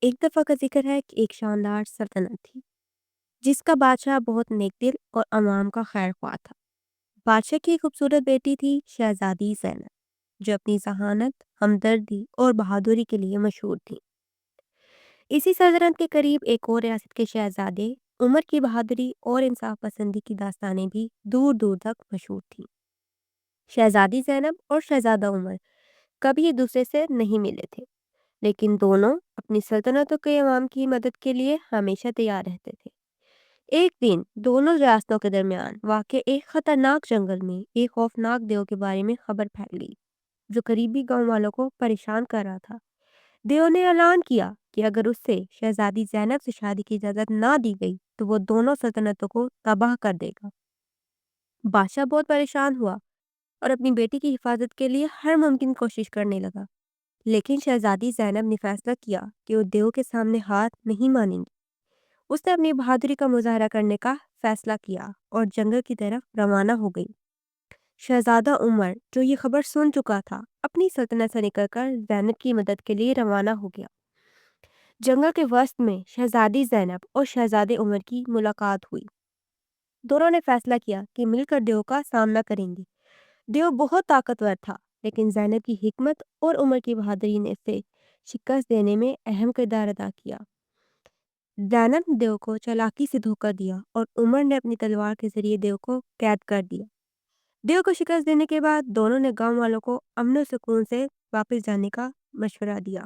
ایک دفعہ کا ذکر ہے کہ ایک شاندار سلطنت تھی جس کا بادشاہ بہت نیک دل اور عوام کا خیر خواہ تھا۔ بادشاہ کی ایک خوبصورت بیٹی تھی شہزادی زینب، جو اپنی ذہانت، ہمدردی اور بہادری کے لیے مشہور تھی۔ اسی سلطنت کے قریب ایک اور ریاست کے شہزادے عمر کی بہادری اور انصاف پسندی کی داستانیں بھی دور دور تک مشہور تھیں۔ شہزادی زینب اور شہزادہ عمر کبھی ایک دوسرے سے نہیں ملے تھے، لیکن دونوں اپنی سلطنتوں کے عوام کی مدد کے لیے ہمیشہ تیار رہتے تھے۔ ایک دن دونوں ریاستوں کے درمیان واقع ایک خطرناک جنگل میں ایک خوفناک دیو کے بارے میں خبر پھیل گئی، جو قریبی گاؤں والوں کو پریشان کر رہا تھا۔ دیو نے اعلان کیا کہ اگر اس سے شہزادی زینب سے شادی کی اجازت نہ دی گئی تو وہ دونوں سلطنتوں کو تباہ کر دے گا۔ بادشاہ بہت پریشان ہوا اور اپنی بیٹی کی حفاظت کے لیے ہر ممکن کوشش کرنے لگا، لیکن شہزادی زینب نے فیصلہ کیا کہ وہ دیو کے سامنے ہاتھ نہیں مانیں گی۔ اس نے اپنی بہادری کا مظاہرہ کرنے کا فیصلہ کیا اور جنگل کی طرف روانہ ہو گئی۔ شہزادہ عمر، جو یہ خبر سن چکا تھا، اپنی سلطنت سے نکل کر زینب کی مدد کے لیے روانہ ہو گیا۔ جنگل کے وسط میں شہزادی زینب اور شہزادے عمر کی ملاقات ہوئی۔ دونوں نے فیصلہ کیا کہ مل کر دیو کا سامنا کریں گے۔ دیو بہت طاقتور تھا، لیکن زینب کی حکمت اور عمر کی بہادری نے اسے شکست دینے میں اہم کردار ادا کیا۔ زینب نے دیو کو چالاکی سے دھوکہ دیا اور عمر نے اپنی تلوار کے ذریعے دیو کو قید کر دیا۔ دیو کو شکست دینے کے بعد دونوں نے گاؤں والوں کو امن و سکون سے واپس جانے کا مشورہ دیا۔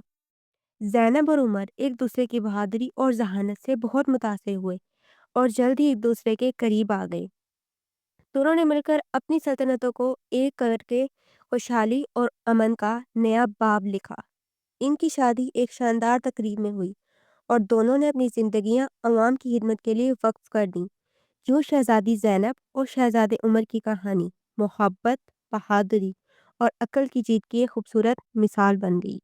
زینب اور عمر ایک دوسرے کی بہادری اور ذہانت سے بہت متاثر ہوئے اور جلد ہی ایک دوسرے کے قریب آ گئے۔ دونوں نے مل کر اپنی سلطنتوں کو ایک کر کے خوشحالی اور امن کا نیا باب لکھا۔ ان کی شادی ایک شاندار تقریب میں ہوئی اور دونوں نے اپنی زندگیاں عوام کی خدمت کے لیے وقف کر دیں۔ یوں شہزادی زینب اور شہزادے عمر کی کہانی محبت، بہادری اور عقل کی جیت کی ایک خوبصورت مثال بن گئی۔